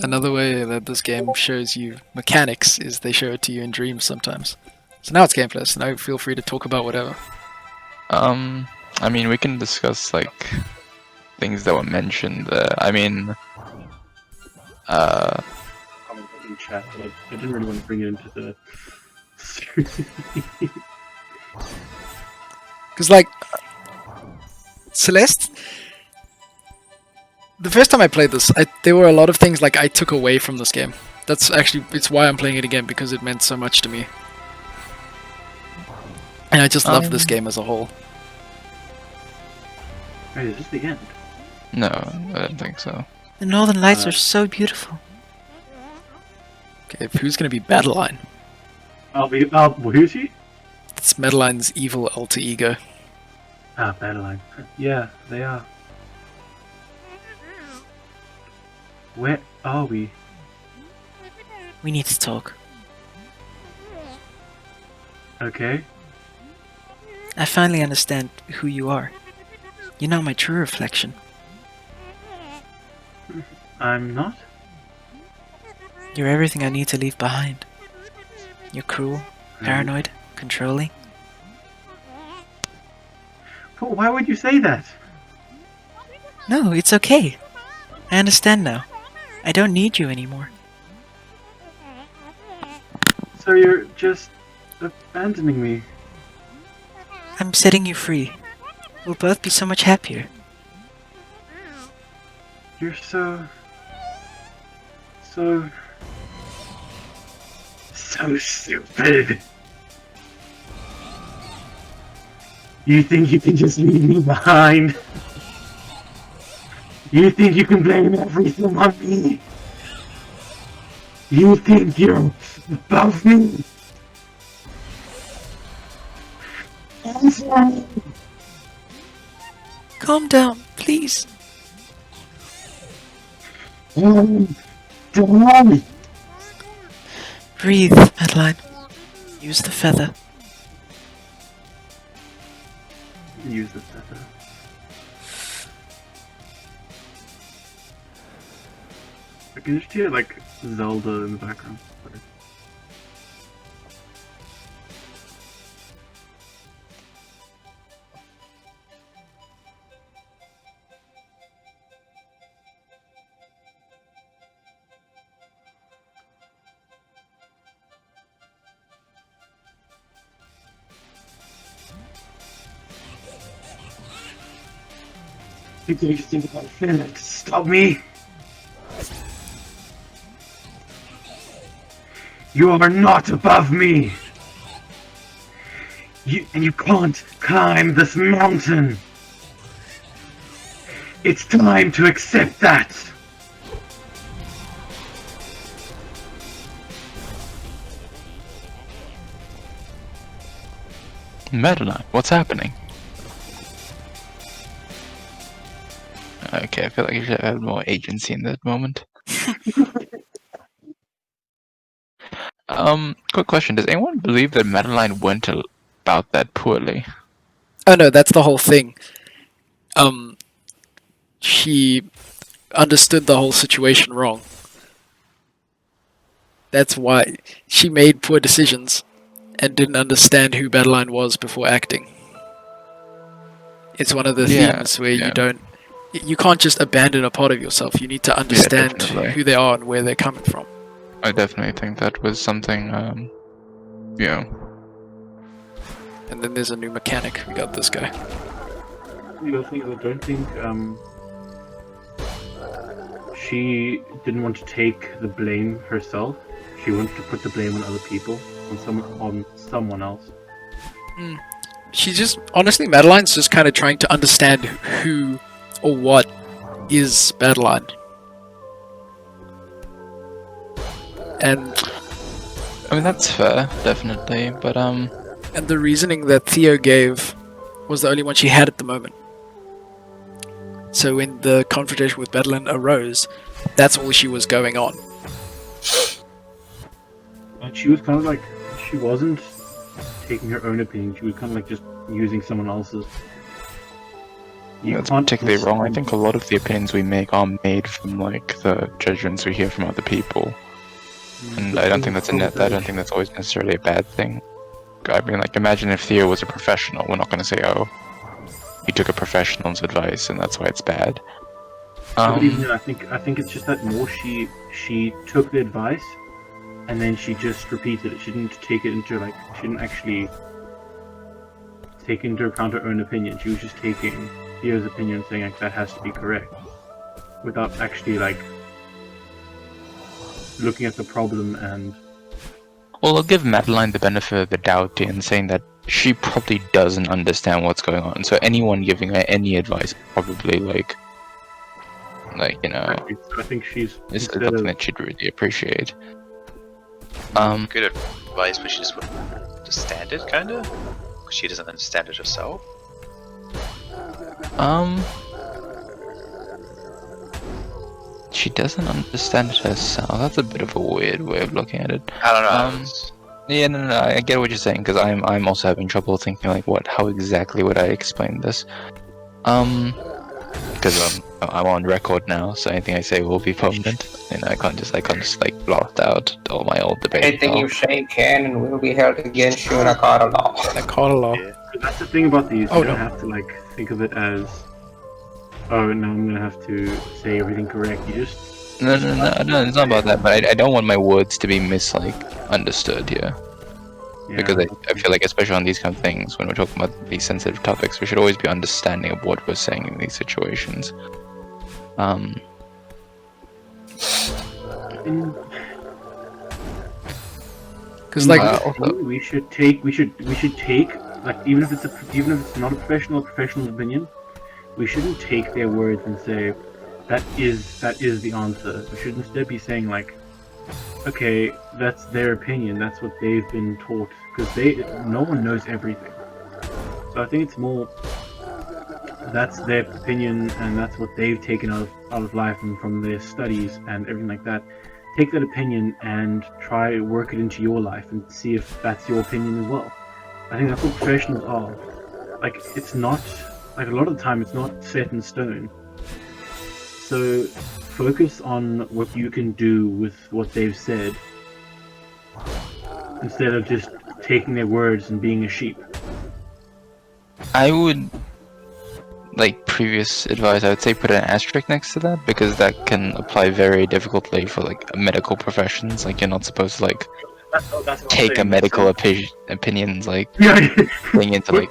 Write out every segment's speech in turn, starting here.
Another way that this game shows you mechanics is they show it to you in dreams sometimes. So now it's gameplay, so now feel free to talk about whatever. I mean, we can discuss like things that were mentioned. I mean, comment in chat, but I didn't really want to bring it into the. Because, like, Celeste, the first time I played this, there were a lot of things like I took away from this game. It's why I'm playing it again, because it meant so much to me. And I just love this game as a whole. Wait, is this the end? no, I don't think so. The Northern Lights are so beautiful. Okay, who's gonna be Battleline? Who is he? It's Madeline's evil alter ego. Ah, Battleline. Yeah, they are. Where are we? We need to talk. Okay. I finally understand who you are. You're not my true reflection. I'm not? You're everything I need to leave behind. You're cruel, paranoid, controlling. But why would you say that? No, it's okay. I understand now. I don't need you anymore. So you're just abandoning me? I'm setting you free. We'll both be so much happier. You're so stupid. You think you can just leave me behind? You think you can blame everything on me? You think you're above me? Answer me! Calm down, please. Don't. Breathe, Madeline. Use the feather. Use the feather. I can just hear like Zelda in the background. You think about Phoenix. Stop me! You are not above me! You can't climb this mountain! It's time to accept that! Madeline, what's happening? Okay, I feel like you should have had more agency in that moment. Quick question: does anyone believe that Madeline went about that poorly? Oh no, that's the whole thing. She understood the whole situation wrong. That's why she made poor decisions and didn't understand who Battleline was before acting. It's one of the themes where you can't just abandon a part of yourself. You need to understand who they are and where they're coming from. I definitely think that was something, And then there's a new mechanic. We got this guy. The other thing is, I don't think she didn't want to take the blame herself. She wanted to put the blame on other people, on someone else. She's just, honestly, Madeline's just kind of trying to understand who or what is Battleline. And I mean, that's fair, definitely, but and the reasoning that Theo gave was the only one she had at the moment. So when the confrontation with Battleline arose, that's all she was going on. And she was kind of like, she wasn't taking her own opinion, she was kind of like just using someone else's. That's can't particularly wrong. I decide- think a lot of the opinions we make are made from like the judgments we hear from other people, and I don't think that's I don't think that's always necessarily a bad thing. I mean, like, imagine if Theo was a professional. We're not going to say, oh, he took a professional's advice and that's why it's bad. But even then, I think it's just that more she took the advice, and then she just repeated it. She didn't take it into she didn't actually take into account her own opinion. She was just taking Theo's opinion, saying like that has to be correct, without actually like looking at the problem and. Well, I'll give Madeline the benefit of the doubt in saying that she probably doesn't understand what's going on. So anyone giving her any advice probably like you know, I think she's it's something that she'd really appreciate. Good advice, but she just wouldn't understand it, kinda? Because she doesn't understand it herself? She doesn't understand it herself. That's a bit of a weird way of looking at it. I don't know. Yeah, no, I get what you're saying, because I'm also having trouble thinking, like, how exactly would I explain this? Because I'm on record now, so anything I say will be permanent, and I can't just like blot out all my old debates. Anything you say can and will be held against you in a court of law. A court of law. Yeah. That's the thing about these. Oh, You don't no. have to like think of it as, oh, now I'm gonna have to say everything correct. You just No, it's not about that, but I don't want my words to be understood here. Because I feel like, especially on these kind of things, when we're talking about these sensitive topics, we should always be understanding of what we're saying in these situations. Because like, we should take like even if it's not a professional's opinion, we shouldn't take their words and say that is the answer. We should instead be saying like, okay, that's their opinion, that's what they've been taught, because no one knows everything. So I think it's more that's their opinion and that's what they've taken out of life and from their studies and everything like that. Take that opinion and try to work it into your life and see if that's your opinion as well. I think that's what professionals are. Like, it's not, like, a lot of the time it's not set in stone. So focus on what you can do with what they've said instead of just taking their words and being a sheep. I would, like previous advice, I would say put an asterisk next to that, because that can apply very difficultly for like medical professions. Like, you're not supposed to like take a medical opinions like thing into like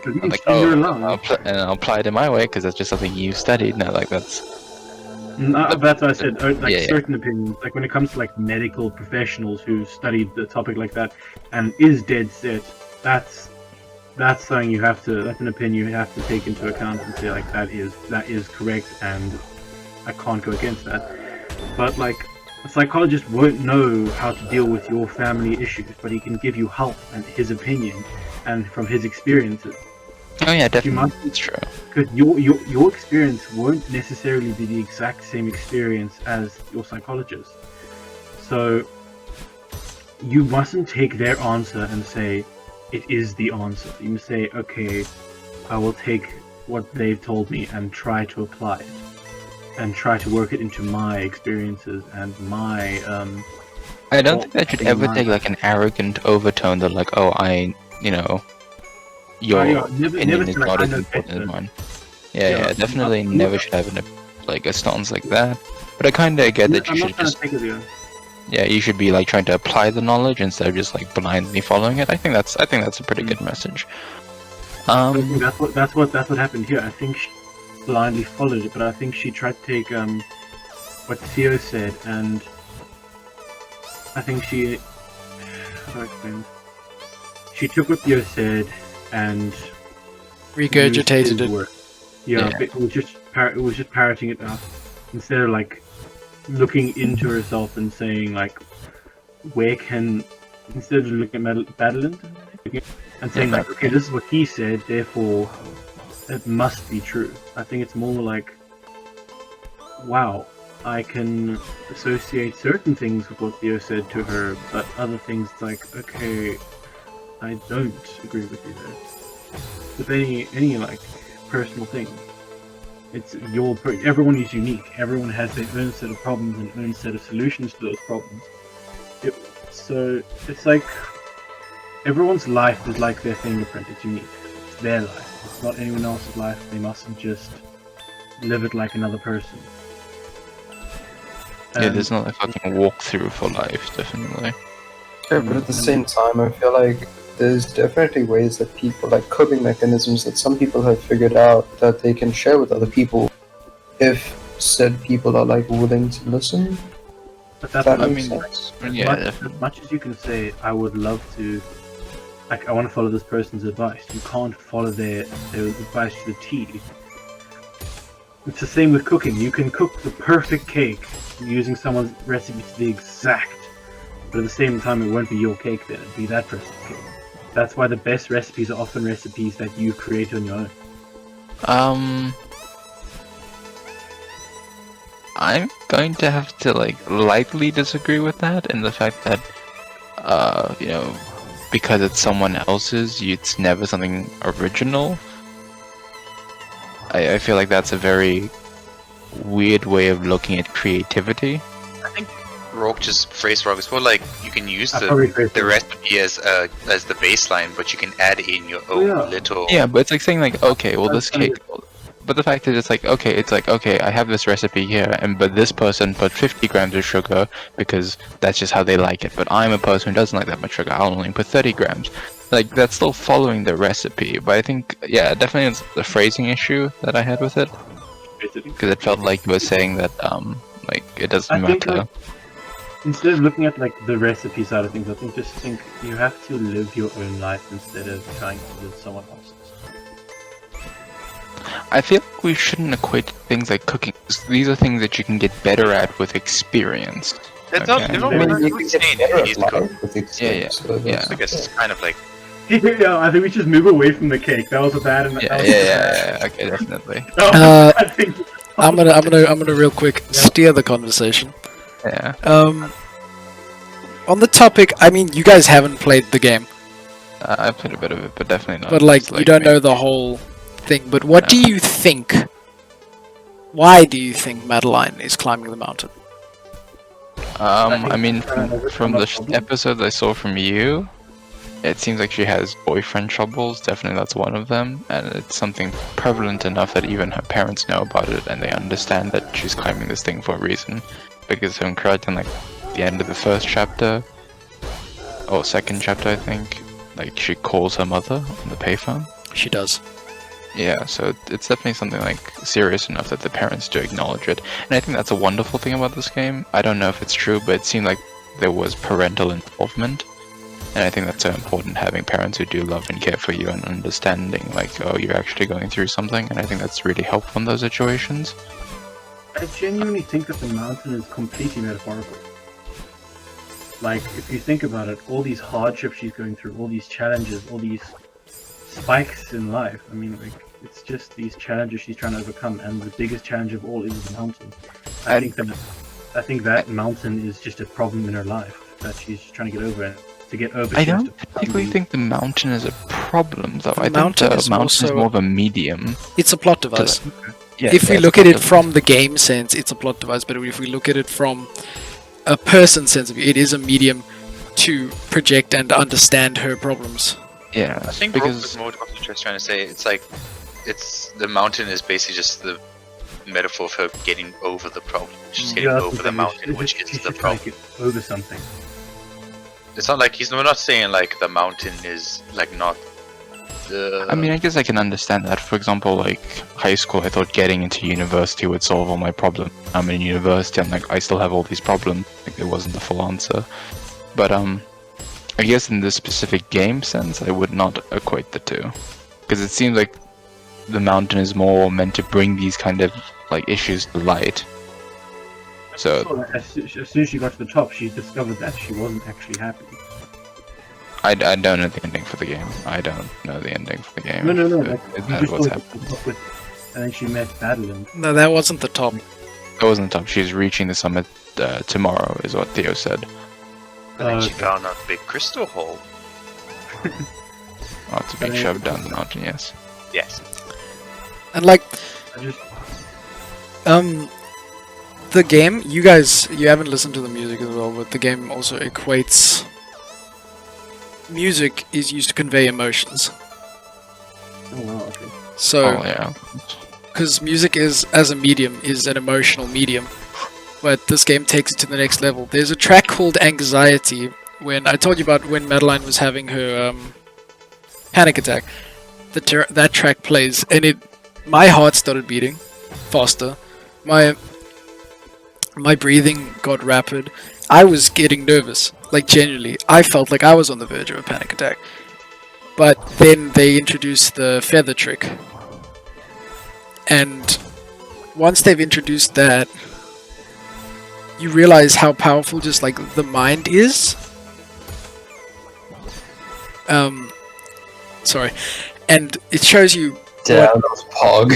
I'll apply it in my way because that's just something you studied. No, like that's what I said. Certain yeah. opinions, like when it comes to like medical professionals who studied the topic like that and is dead set, that's something that's an opinion you have to take into account and say like that is correct and I can't go against that. But like, a psychologist won't know how to deal with your family issues, but he can give you help and his opinion and from his experiences. Oh yeah, definitely. It's true. Because your experience won't necessarily be the exact same experience as your psychologist. So you mustn't take their answer and say it is the answer. You must say, okay, I will take what they've told me and try to apply it. And try to work it into my experiences and my I don't think that should ever take like an arrogant overtone that like, oh, your opinion is not as important as mine. Yeah, definitely never should have a stance like that. But I kinda get that you should just you should be like trying to apply the knowledge instead of just like blindly following it. I think that's a pretty good message. That's what happened here. I think she blindly followed it, but I think she tried to take what Theo said, and I think she took what Theo said and regurgitated it. Yeah, it was just parroting it out instead of like looking into herself and saying like, instead of looking at Madeline and saying like, okay, this is what he said, therefore it must be true. I think it's more like, wow, I can associate certain things with what Theo said to her, but other things like, okay, I don't agree with you there. With any like personal things. Everyone is unique. Everyone has their own set of problems and own set of solutions to those problems. So it's like everyone's life is like their fingerprint. It's unique. It's their life. It's not anyone else's life. They mustn't just live it like another person. Yeah, there's not a fucking walkthrough for life, definitely. Yeah, but at the same time, I feel like there's definitely ways that people, like coping mechanisms that some people have figured out that they can share with other people if said people are like willing to listen. But that's That what I makes mean. sense. As much as you can say, I would love to, like, I want to follow this person's advice, you can't follow their advice to the T. It's the same with cooking. You can cook the perfect cake using someone's recipe to the exact, but at the same time it won't be your cake then, it'd be that person's cake. That's why the best recipes are often recipes that you create on your own. I'm going to have to like lightly disagree with that in the fact that, you know, because it's someone else's, it's never something original. I feel like that's a very weird way of looking at creativity. I think Rogue just phrased wrong. It's more like you can use the recipe as the baseline, but you can add in your own little. Yeah, but it's like saying like, okay, well this cake. But the fact is, it's like okay, I have this recipe here, but this person put 50 grams of sugar because that's just how they like it. But I'm a person who doesn't like that much sugar. I'll only put 30 grams. Like that's still following the recipe, but I think definitely it's the phrasing issue that I had with it, because it felt like you were saying that like it doesn't matter. Instead of looking at like the recipe side of things, I think just think you have to live your own life instead of trying to live someone else's. I feel like we shouldn't equate things like cooking. These are things that you can get better at with experience. That's not. I mean, you can get better at life with experience. Yeah. I guess it's kind of like. Yeah, I think we should move away from the cake. That was a bad. Yeah. Okay, definitely. I think. I'm gonna real quick steer the conversation. Yeah. On the topic, I mean, you guys haven't played the game, I played a bit of it, but definitely not. but like you don't know the whole thing. But what do you think? Why do you think Madeline is climbing the mountain? I mean, from the episodes I saw from you, it seems like she has boyfriend troubles. Definitely, that's one of them, and it's something prevalent enough that even her parents know about it, and they understand that she's climbing this thing for a reason. Because if I'm correct, in like the end of the first chapter, or second chapter, I think, like she calls her mother on the payphone. She does. Yeah, so it's definitely something like serious enough that the parents do acknowledge it, and I think that's a wonderful thing about this game. I don't know if it's true, but it seemed like there was parental involvement, and I think that's so important, having parents who do love and care for you and understanding, like, oh, you're actually going through something, and I think that's really helpful in those situations. I genuinely think that the mountain is completely metaphorical. Like, if you think about it, all these hardships she's going through, all these challenges, all these spikes in life, I mean, like, it's just these challenges she's trying to overcome, and the biggest challenge of all is the mountain. I think that mountain is just a problem in her life that she's trying to get over, and to get over. I don't particularly think the mountain is a problem, though. I think the mountain is more of a medium. It's a plot device. Yeah, if we look at it from the game sense, it's a plot device. But if we look at it from a person sense of it is a medium to project and understand her problems. Yeah, I think because more what you're trying to say, it's like the mountain is basically just the metaphor for her getting over the problem. She's getting over the mountain, which is the problem. Get over something. It's not like we're not saying like the mountain is like not. I mean, I guess I can understand that. For example, like high school, I thought getting into university would solve all my problems. I'm in university, I'm like, I still have all these problems. Like, it wasn't the full answer. But I guess in this specific game sense, I would not equate the two, because it seems like the mountain is more meant to bring these kind of like issues to light. So as soon as she got to the top, she discovered that she wasn't actually happy. I don't know the ending for the game. I don't know the ending for the game. No. Is that what's happening? And then she met Madeline. No, that wasn't the top. That wasn't the top. She's reaching the summit tomorrow, is what Theo said. And then she found a big crystal hole. Oh, to be shoved down the mountain, yes. Yes. And like, The game, you guys, you haven't listened to the music as well, but the game also equates. Music is used to convey emotions. Oh wow, okay. So, yeah. because music is, as a medium, is an emotional medium, but this game takes it to the next level. There's a track called Anxiety. When I told you about when Madeline was having her panic attack, that track plays, and my heart started beating faster. My breathing got rapid. I was getting nervous, like genuinely. I felt like I was on the verge of a panic attack. But then they introduced the feather trick. And once they've introduced that, you realize how powerful just like the mind is. Sorry. And it shows you Damn, that was Pog.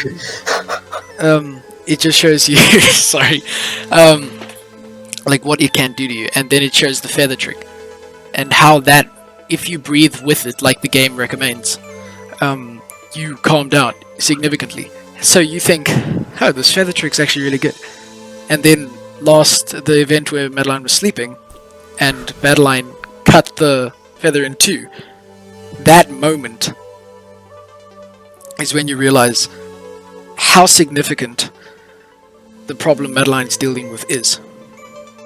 it just shows you sorry. Like what it can do to you, and then it shows the feather trick. And how that if you breathe with it like the game recommends, you calm down significantly. So you think, oh, this feather trick's actually really good. And then the event where Madeline was sleeping, and Madeline cut the feather in two. That moment is when you realize how significant the problem Madeline's dealing with is.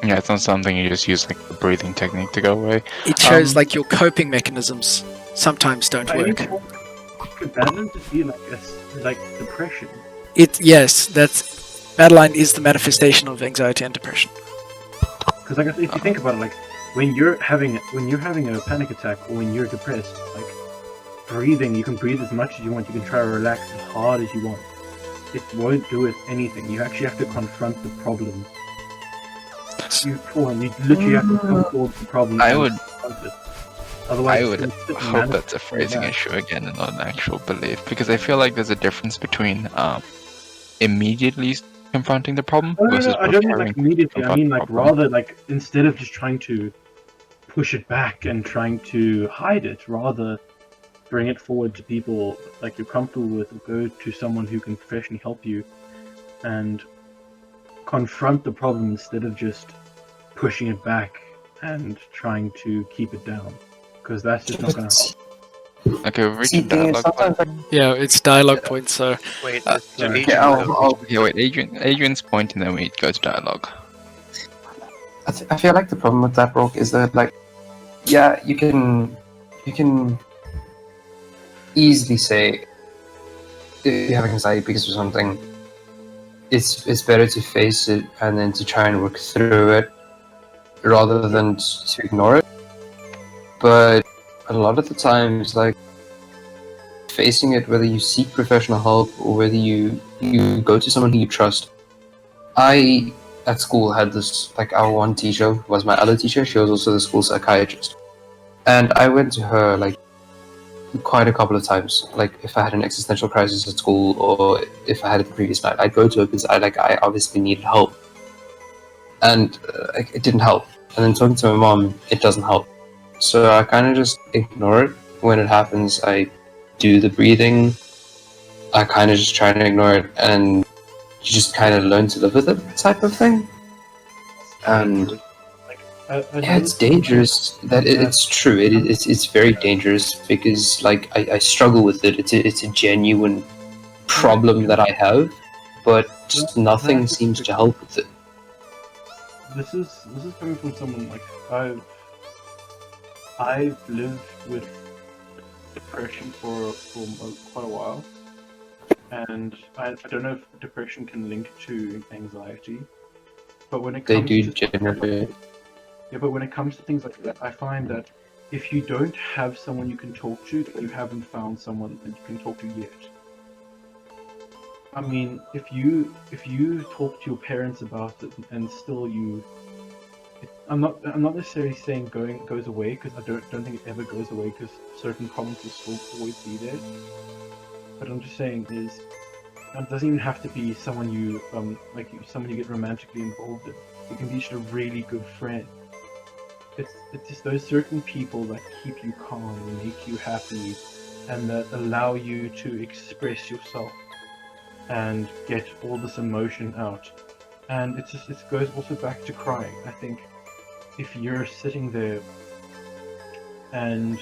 Yeah, it's not something you just use like the breathing technique to go away. It shows like your coping mechanisms sometimes don't work. Could Madeline just be like depression? Yes, that's Madeline is the manifestation of anxiety and depression. Because like if you think about it, like when you're having a panic attack or when you're depressed, like breathing, you can breathe as much as you want. You can try to relax as hard as you want. It won't do it anything. You actually have to confront the problem. You literally have to come towards the problem. I would Otherwise, hope that's a phrasing issue again and not an actual belief, because I feel like there's a difference between immediately confronting the problem versus I don't mean like preparing immediately. to I mean confront like the problem. rather like instead of just trying to push it back and trying to hide it, rather bring it forward to people like you're comfortable with, or go to someone who can professionally help you and confront the problem instead of just pushing it back and trying to keep it down, because that's just not going to help. Okay, we're reaching dialogue. Yeah, it's dialogue points, so Wait, sorry. Wait, Adrian's point, and then we go to dialogue. I feel like the problem with that, Brock, is that like, yeah, you can easily say if you have anxiety because of something, it's better to face it and then to try and work through it rather than to ignore it. But a lot of the times, like facing it, whether you seek professional help or whether you go to someone who you trust. I at school had this, like, our one teacher was my other teacher. She was also the school psychiatrist, and I went to her like quite a couple of times. Like if I had an existential crisis at school or if I had it the previous night, I'd go to her because I obviously needed help, and it didn't help. And then talking to my mom, it doesn't help. So I kind of just ignore it when it happens. I do the breathing. I kind of just try to ignore it, and you just kind of learn to live with it, type of thing. And yeah, it's dangerous. It's true. It's very dangerous because like I struggle with it. It's a genuine problem that I have, but just nothing seems to help with it. This is coming from someone like I've lived with depression for quite a while, and I don't know if depression can link to anxiety, but when it comes but when it comes to things like that, I find that if you don't have someone you can talk to, you haven't found someone that you can talk to yet. I mean, if you talk to your parents about it and still I'm not necessarily saying goes away, because I don't think it ever goes away, because certain problems will still always be there. But I'm just saying it doesn't even have to be someone someone you get romantically involved in. It can be just a really good friend. It's just those certain people that keep you calm and make you happy, and that allow you to express yourself. and get all this emotion out. And it goes also back to crying. I think if you're sitting there and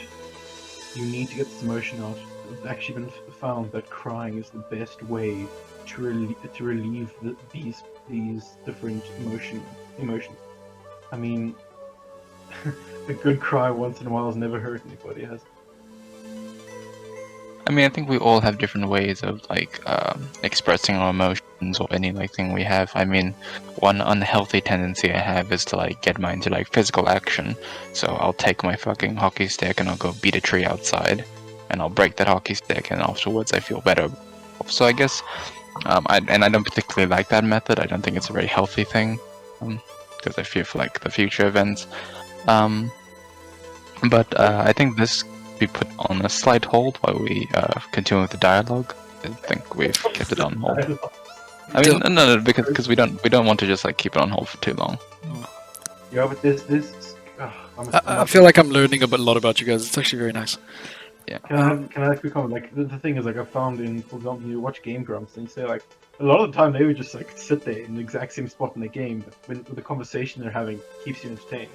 you need to get this emotion out, it's actually been found that crying is the best way to relieve these different emotions. I mean, a good cry once in a while has never hurt anybody, has it? I mean, I think we all have different ways of like expressing our emotions or any like thing we have. I mean, one unhealthy tendency I have is to like get mine to like physical action. So I'll take my fucking hockey stick and I'll go beat a tree outside, and I'll break that hockey stick, and afterwards I feel better. So I guess, I don't particularly like that method. I don't think it's a very healthy thing, because I fear for like the future events. But I think this be put on a slight hold while we continue with the dialogue. I think we've kept it on hold. I mean, no, because we don't want to just like keep it on hold for too long. Yeah, but this. I feel like I'm learning a lot about you guys. It's actually very nice. Yeah. Can I actually comment? Like the thing is, like I found in, for example, you watch Game Grumps and you say like a lot of the time they would just like sit there in the exact same spot in the game, but when the conversation they're having keeps you entertained.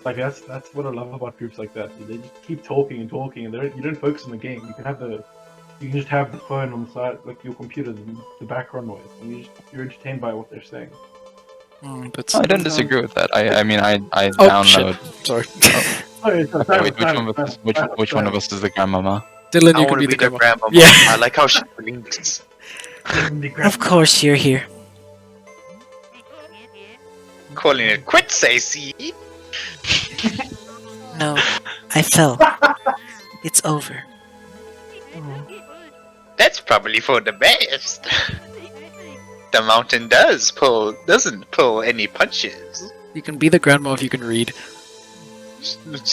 Like that's what I love about groups like that. They just keep talking and talking, and you don't focus on the game. You can just have the phone on the side, like your computer, the background noise, and you're entertained by what they're saying. But I don't disagree with that. I mean, I oh, download. shit. Sorry. Okay, wait, which one of us is the grandmama? Dylan, I you want can to be the grandma. grandma. Yeah. I like how she blinks. Of course you're here. Calling it quits, I see. No, I fell. It's over. That's probably for the best. The mountain doesn't pull any punches. You can be the grandma if you can read.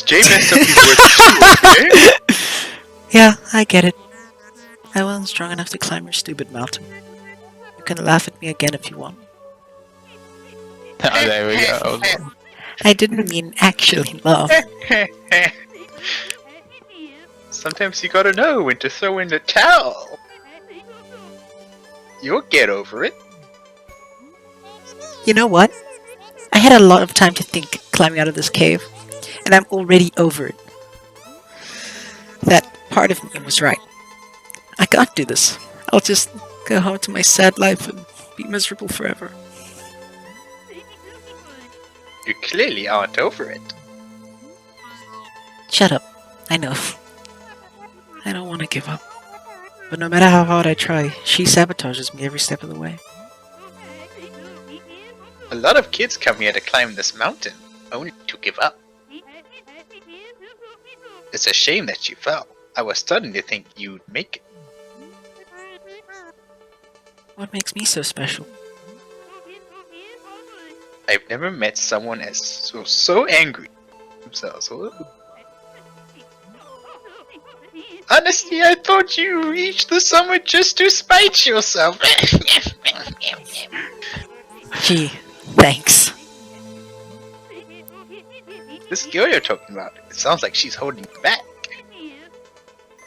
Jay messed up his words too, okay? Yeah, I get it. I wasn't strong enough to climb your stupid mountain. You can laugh at me again if you want. Oh, there we go. I didn't mean actually laugh. Sometimes you gotta know when to throw in the towel. You'll get over it. You know what? I had a lot of time to think climbing out of this cave, and I'm already over it. That part of me was right. I can't do this. I'll just go home to my sad life and be miserable forever. You clearly aren't over it. Shut up. I know. I don't want to give up. But no matter how hard I try, she sabotages me every step of the way. A lot of kids come here to climb this mountain, only to give up. It's a shame that you fell. I was starting to think you'd make it. What makes me so special? I've never met someone as so angry themselves. Honestly, I thought you reached the summit just to spite yourself. Gee, thanks. This girl you're talking about, it sounds like she's holding you back.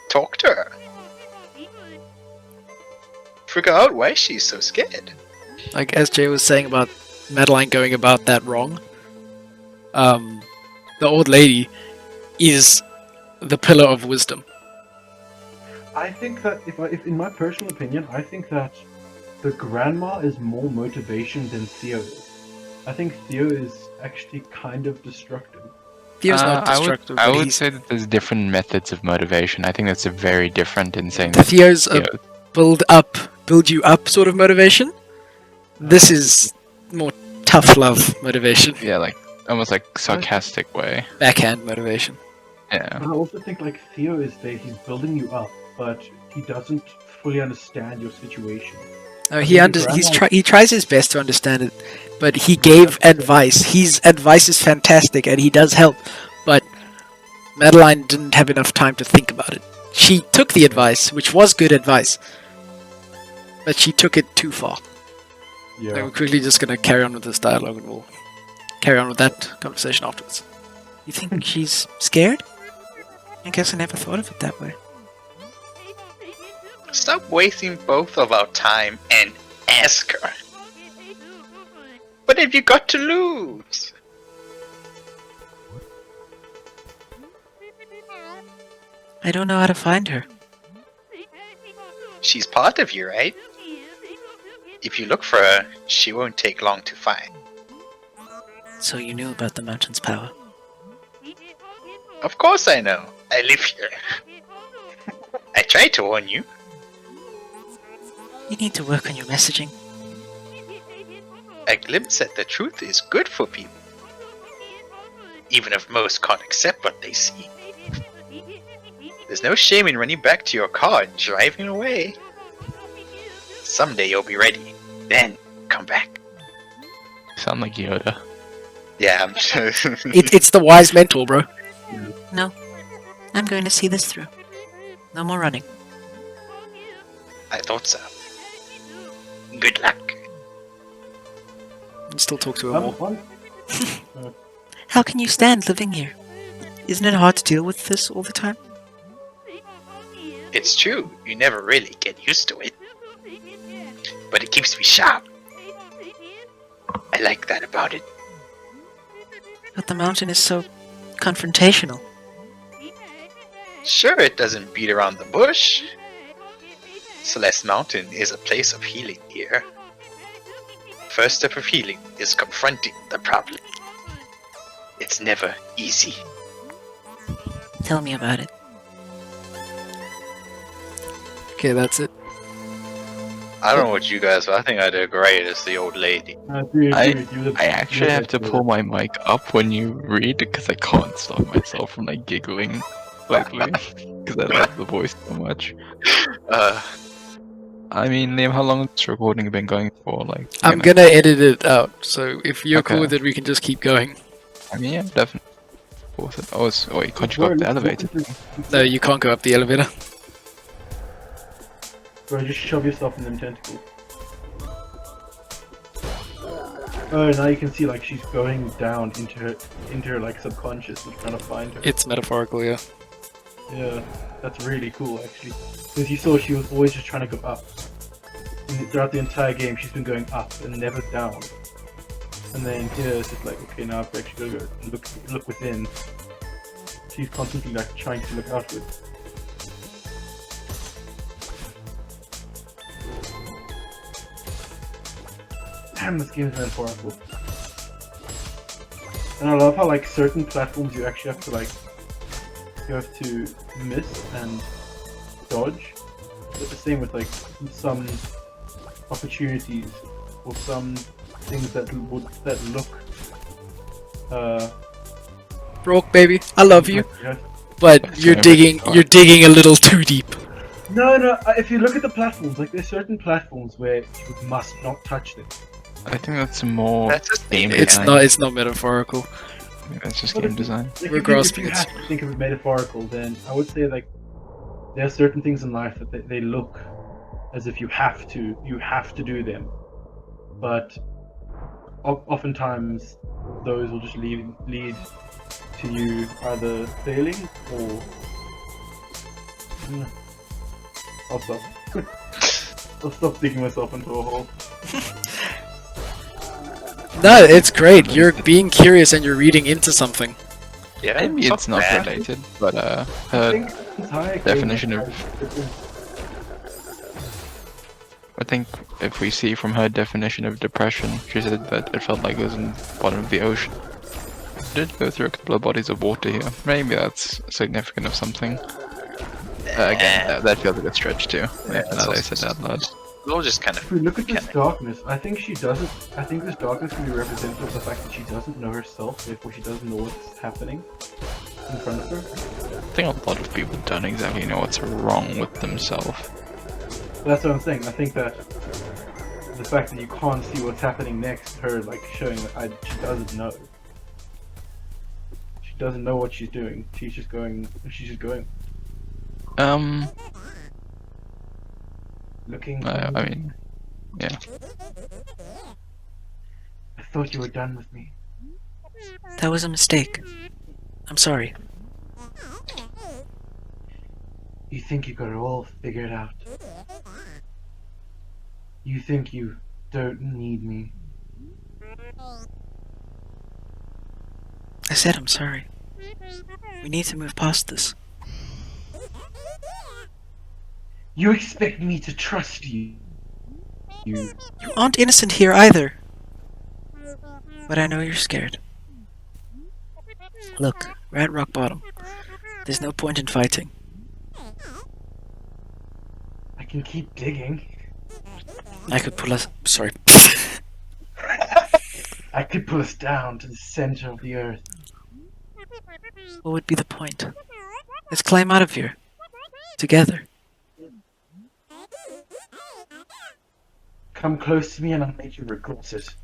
Talk to her. Figure out why she's so scared. Like as Jay was saying about Madeline going about that wrong, the old lady is the pillar of wisdom. I think that if in my personal opinion, I think that the grandma is more motivation than Theo is. I think Theo is actually kind of destructive. Theo's not destructive. I would say that there's different methods of motivation. I think that's a very different in saying The that Theo's a build you up sort of motivation. This is more tough love motivation. Yeah, like almost like sarcastic way. Backhand motivation. Yeah. But I also think like Theo is there, he's building you up, but he doesn't fully understand your situation. He tries his best to understand it, but he gave advice. His advice is fantastic, and he does help. But Madeline didn't have enough time to think about it. She took the advice, which was good advice, but she took it too far. Yeah. We're quickly just gonna carry on with this dialogue, and we'll carry on with that conversation afterwards. You think she's scared? I guess I never thought of it that way. Stop wasting both of our time and ask her. What have you got to lose? I don't know how to find her. She's part of you, right? If you look for her, she won't take long to find. So you knew about the mountain's power. Of course I know. I live here. I tried to warn you. You need to work on your messaging. A glimpse at the truth is good for people. Even if most can't accept what they see. There's no shame in running back to your car and driving away. Someday you'll be ready. Then, come back. You sound like Yoda. Yeah, I'm sure. It's the wise mentor, bro. No. I'm going to see this through. No more running. I thought so. Good luck. You still talk to her more. How can you stand living here? Isn't it hard to deal with this all the time? It's true, you never really get used to it. But it keeps me sharp. I like that about it. But the mountain is so confrontational. Sure, it doesn't beat around the bush. Celeste Mountain is a place of healing here. First step of healing is confronting the problem. It's never easy. Tell me about it. Okay, that's it. I don't know what you guys, but I think I did great as the old lady. I actually have to pull my mic up when you read because I can't stop myself from like giggling lately because I love the voice so much. I mean, Liam, how long has this recording been going for? Like, I'm gonna edit it out, so if you're cool Okay. with it, we can just keep going. I mean, yeah, definitely. Oh, wait, can't you go up the elevator? No, you can't go up the elevator. Bro, just shove yourself in them tentacles. Oh, now you can see like she's going down into her like subconscious and trying to find her. It's metaphorical, yeah. Yeah, that's really cool actually. Because you saw she was always just trying to go up. And throughout the entire game, she's been going up and never down. And then here it's just like, okay, now I've actually got to go and look within. She's constantly like trying to look outwards. Damn, this game is metaphorical. And I love how like certain platforms you actually have to like miss and dodge. But the same with like some opportunities or some things that look Rourke, baby, I love you, yeah. but you're digging a little too deep. No, if you look at the platforms, like there's certain platforms where you must not touch them. I think that's more That's just game It's design. it's not metaphorical. It's just But game if- design. Like, We're if grasping you it. have to think of it metaphorical, then I would say like there are certain things in life that they look as if you have to do them, but oftentimes those will just lead to you either failing or I'll stop. I'll stop digging myself into a hole. No, it's great. You're being curious and you're reading into something. Yeah, Maybe it's not bad. related, but I her think the entire game definition of- has- I think if we see from her definition of depression, she said that it felt like it was in the bottom of the ocean. Did go through a couple of bodies of water here. Maybe that's significant of something. Again, that feels like a stretch too. Yeah, now that I said that out loud. We'll just kind If of. we look at this darkness, I think she doesn't. I think this darkness can be representative of the fact that she doesn't know herself, therefore she doesn't know what's happening in front of her. I think a lot of people don't exactly know what's wrong with themselves. That's what I'm saying. I think that the fact that you can't see what's happening next, her like showing that she doesn't know. She doesn't know what she's doing. She's just going. Looking. I mean, yeah. I thought you were done with me. That was a mistake. I'm sorry. You think you got it all figured out. You think you don't need me. I said I'm sorry. We need to move past this. You expect me to trust you. You. You aren't innocent here either. But I know you're scared. Look, we're at rock bottom. There's no point in fighting. I can keep digging. I could pull us. Sorry. I could pull us down to the center of the earth. What would be the point? Let's climb out of here. Together. Come close to me and I'll make you regret it.